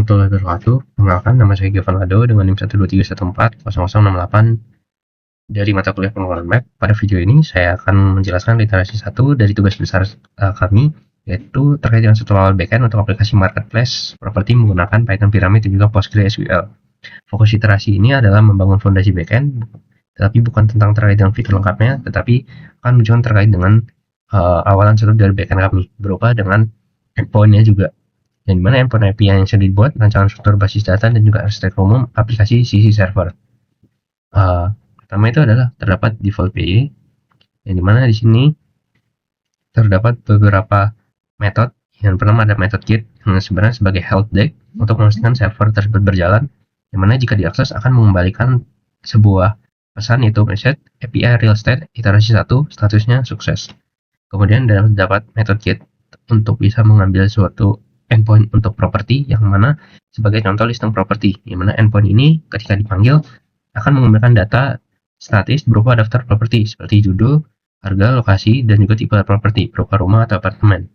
warahmatullahi wabarakatuh. Perkenalkan, nama saya Giovan Lado dengan NIM 123140068 dari mata kuliah pengelolaan web. Pada video ini saya akan menjelaskan literasi 1 dari tugas besar kami, yaitu terkait dengan tutorial backend untuk aplikasi marketplace properti menggunakan Python Pyramid dan juga PostgreSQL. Fokus literasi ini adalah membangun fondasi backend, tetapi bukan tentang terkait dengan fitur lengkapnya, tetapi akan menunjukkan terkait dengan awalan satu dari backend kami, berupa dengan endpoint-nya juga. Yang dimana endpoint API yang sudah dibuat, rancangan struktur basis data, dan juga arsitektur umum aplikasi sisi server. Pertama itu adalah terdapat default PY, yang dimana di sini terdapat beberapa metode. Yang pertama ada method get yang sebenarnya sebagai help desk untuk memastikan server tersebut berjalan, yang mana jika diakses akan mengembalikan sebuah pesan, yaitu message API real state iterasi 1 statusnya sukses. Kemudian dapat method get untuk bisa mengambil suatu endpoint untuk properti, yang mana sebagai contoh listing property, yang mana endpoint ini ketika dipanggil akan menggunakan data statis berupa daftar properti seperti judul, harga, lokasi, dan juga tipe properti berupa rumah atau apartemen.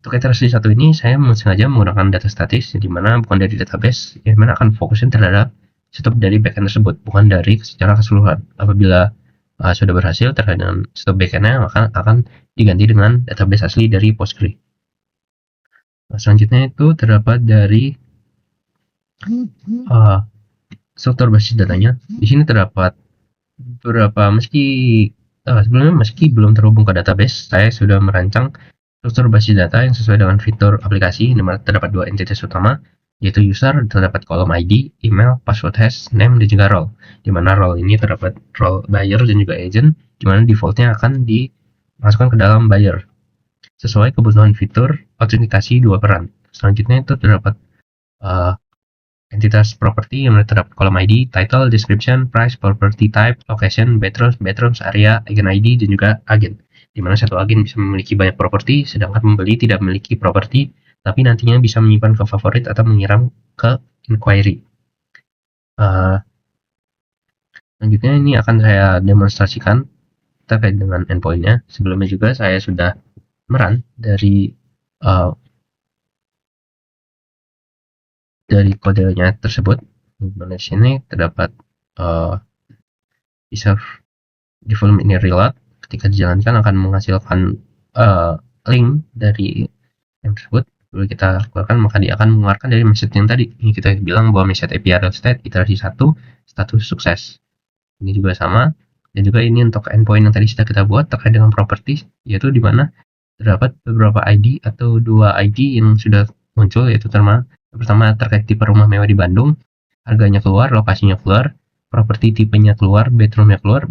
Untuk iterasi satu ini saya sengaja menggunakan data statis, di mana bukan dari database, yang mana akan fokusin terhadap setup dari backend tersebut, bukan dari secara keseluruhan. Apabila sudah berhasil terkait dengan setup backend-nya, maka akan diganti dengan database asli dari Postgre. Selanjutnya itu terdapat dari struktur basis datanya. Di sini terdapat beberapa, sebelumnya meski belum terhubung ke database, saya sudah merancang struktur basis data yang sesuai dengan fitur aplikasi, di mana terdapat dua entitas utama, yaitu user, terdapat kolom ID, email, password hash, name, dan juga role. Di mana role ini terdapat role buyer dan juga agent, di mana defaultnya akan dimasukkan ke dalam buyer sesuai kebutuhan fitur autentikasi dua peran. Selanjutnya itu terdapat entitas properti yang terdapat kolom ID, title, description, price, property type, location, bedrooms, area, agen ID, dan juga agen. Di mana satu agen bisa memiliki banyak properti, sedangkan pembeli tidak memiliki properti, tapi nantinya bisa menyimpan ke favorit atau mengirim ke inquiry. Selanjutnya ini akan saya demonstrasikan terkait dengan endpoint-nya. Sebelumnya juga saya sudah meran dari kodenya tersebut. Di sini terdapat bisa di volume ini reload, ketika dijalankan akan menghasilkan link dari yang tersebut. Lalu kita keluarkan, maka dia akan mengeluarkan dari message yang tadi. Ini kita bilang bahwa message API real state iterasi 1 status sukses. Ini juga sama, dan juga ini untuk endpoint yang tadi sudah kita buat terkait dengan properties, yaitu di mana terdapat beberapa ID atau dua ID yang sudah muncul, yaitu pertama terkait tipe rumah mewah di Bandung, harganya keluar, lokasinya keluar, properti tipenya keluar, bedroomnya keluar,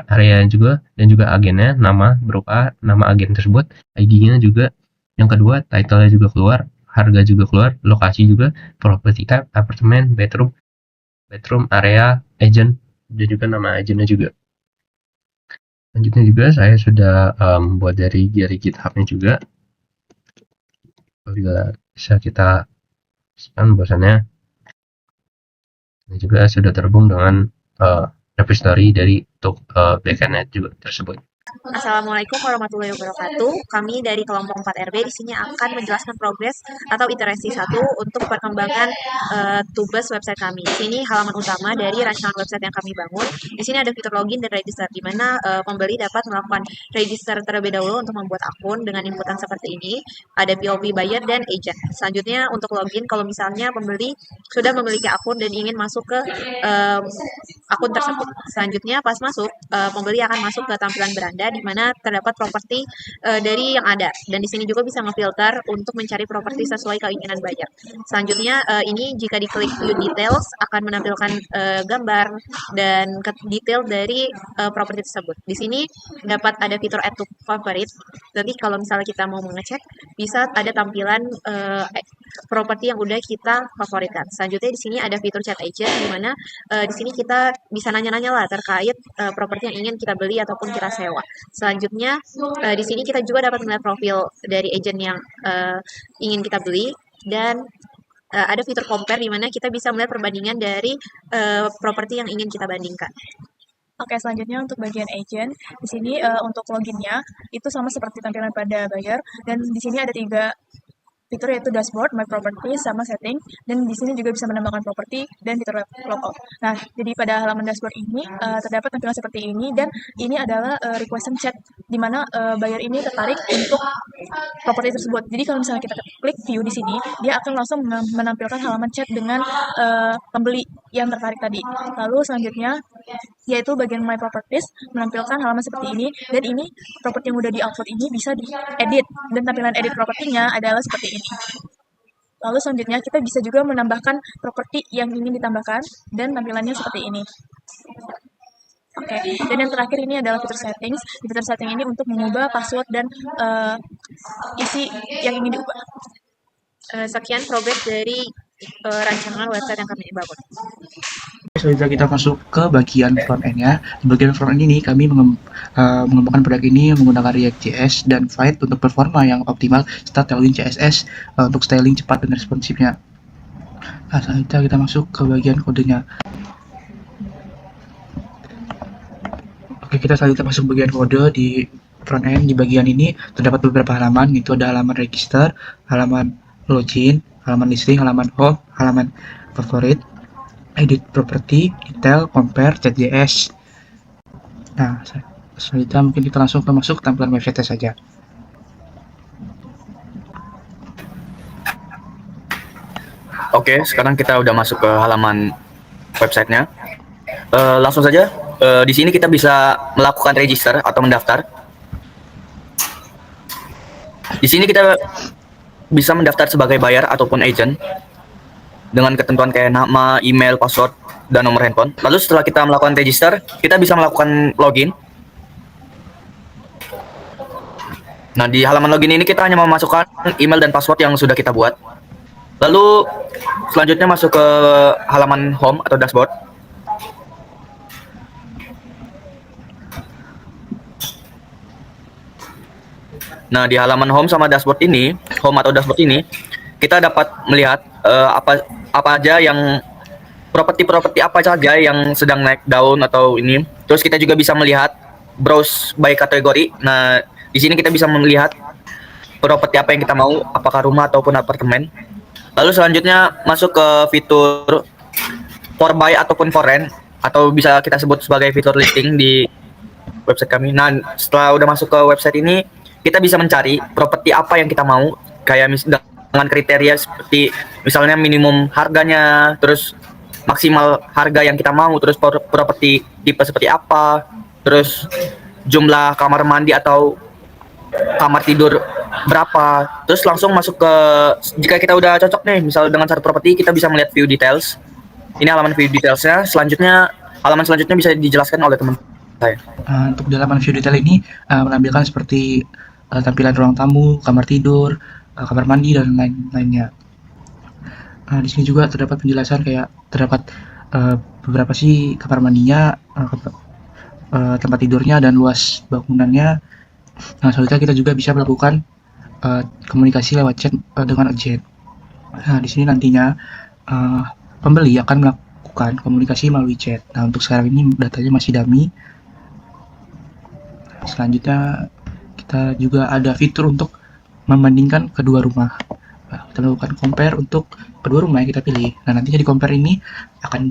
area juga, dan juga agennya, nama berupa nama agen tersebut, ID-nya juga. Yang kedua, title-nya juga keluar, harga juga keluar, lokasi juga, property type, apartemen, bedroom, area, agent, dan juga nama agentnya juga. Selanjutnya juga saya sudah buat dari GitHub-nya juga. Apabila bisa kita sekarang bahwasannya ini juga sudah terhubung dengan repository dari untuk backend juga tersebut. Assalamualaikum warahmatullahi wabarakatuh. Kami dari kelompok 4RB di sini akan menjelaskan progres atau iterasi 1 untuk perkembangan tugas website kami. Di sini halaman utama dari rancangan website yang kami bangun. Di sini ada fitur login dan register, di mana pembeli dapat melakukan register terlebih dahulu untuk membuat akun dengan inputan seperti ini. Ada POV buyer dan agent. Selanjutnya untuk login, kalau misalnya pembeli sudah memiliki akun dan ingin masuk ke akun tersebut. Selanjutnya pas masuk, pembeli akan masuk ke tampilan beranda, di mana terdapat properti dari yang ada, dan di sini juga bisa ngefilter untuk mencari properti sesuai keinginan buyer. Selanjutnya ini jika diklik view details akan menampilkan gambar dan detail dari properti tersebut. Di sini dapat ada fitur add to favorite. Jadi kalau misalnya kita mau mengecek, bisa ada tampilan properti yang udah kita favoritkan. Selanjutnya di sini ada fitur chat agent, di mana di sini kita bisa nanya-nanya lah terkait properti yang ingin kita beli ataupun kita sewa. Selanjutnya di sini kita juga dapat melihat profil dari agent yang ingin kita beli, dan ada fitur compare di mana kita bisa melihat perbandingan dari properti yang ingin kita bandingkan. Oke, selanjutnya untuk bagian agent, di sini untuk loginnya itu sama seperti tampilan pada buyer, dan di sini ada 3 fitur yaitu dashboard, my property, sama setting, dan di sini juga bisa menambahkan properti dan fitur logout. Nah, jadi pada halaman dashboard ini terdapat tampilan seperti ini, dan ini adalah requested chat di mana buyer ini tertarik untuk properti tersebut. Jadi kalau misalnya kita klik view di sini, dia akan langsung menampilkan halaman chat dengan pembeli yang tertarik tadi. Lalu selanjutnya yaitu bagian My Properties menampilkan halaman seperti ini, dan ini properti yang udah di-upload ini bisa diedit, dan tampilan edit propertinya adalah seperti ini. Lalu selanjutnya kita bisa juga menambahkan properti yang ingin ditambahkan, dan tampilannya seperti ini. Oke, dan yang terakhir ini adalah fitur settings. Di fitur setting ini untuk mengubah password dan isi yang ingin diubah. Sekian progres dari rancangan website yang kami bangun. Selanjutnya kita masuk ke bagian front end-nya. Di bagian front end ini kami mengembangkan produk ini menggunakan React.js dan Vite untuk performa yang optimal serta Tailwind CSS untuk styling cepat dan responsifnya. Nah, selanjutnya kita masuk ke bagian kodenya. Oke, kita selanjutnya masuk bagian kode di front end. Di bagian ini terdapat beberapa halaman, itu ada halaman register, halaman login, halaman listing, halaman home, halaman favorit, edit property, detail, compare, chat.js. Nah, selanjutnya mungkin kita langsung masuk ke tampilan website saja. Oke, sekarang kita udah masuk ke halaman websitenya. Langsung saja, di sini kita bisa melakukan register atau mendaftar. Di sini kita bisa mendaftar sebagai buyer ataupun agent dengan ketentuan kayak nama, email, password, dan nomor handphone. Lalu setelah kita melakukan register, kita bisa melakukan login. Nah, di halaman login ini kita hanya memasukkan email dan password yang sudah kita buat. Lalu selanjutnya masuk ke halaman home atau dashboard. Nah, di halaman home sama dashboard ini, home atau dashboard ini, kita dapat melihat apa aja yang properti apa saja yang sedang naik daun atau ini. Terus kita juga bisa melihat browse by kategori. Nah, di sini kita bisa melihat properti apa yang kita mau, apakah rumah ataupun apartemen. Lalu selanjutnya masuk ke fitur for buy ataupun for rent, atau bisa kita sebut sebagai fitur listing di website kami. Nah, setelah udah masuk ke website ini, kita bisa mencari properti apa yang kita mau, kayak dengan kriteria seperti misalnya minimum harganya, terus maksimal harga yang kita mau, terus properti tipe seperti apa, terus jumlah kamar mandi atau kamar tidur berapa. Terus langsung masuk ke, jika kita udah cocok nih misal dengan satu properti, kita bisa melihat view details. Ini halaman view detailsnya. Selanjutnya halaman selanjutnya bisa dijelaskan oleh teman saya. Untuk di halaman view detail ini menampilkan seperti tampilan ruang tamu, kamar tidur, kamar mandi, dan lain-lainnya. Di sini juga terdapat penjelasan kayak terdapat beberapa sih kamar mandinya, tempat tidurnya, dan luas bangunannya. Nah, selanjutnya kita juga bisa melakukan komunikasi lewat chat dengan agent. Nah, di sini nantinya pembeli akan melakukan komunikasi melalui chat. Nah, untuk sekarang ini datanya masih dummy. Selanjutnya kita juga ada fitur untuk membandingkan kedua rumah. Nah, kita lakukan compare untuk kedua rumah yang kita pilih. Nah, nantinya di compare ini akan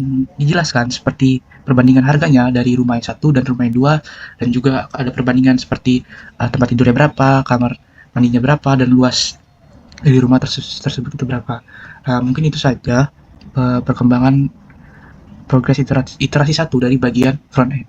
dijelaskan seperti perbandingan harganya dari rumah yang satu dan rumah yang dua, dan juga ada perbandingan seperti tempat tidurnya berapa, kamar mandinya berapa, dan luas dari rumah tersebut itu berapa. Nah, mungkin itu saja perkembangan progres iterasi 1 dari bagian front end.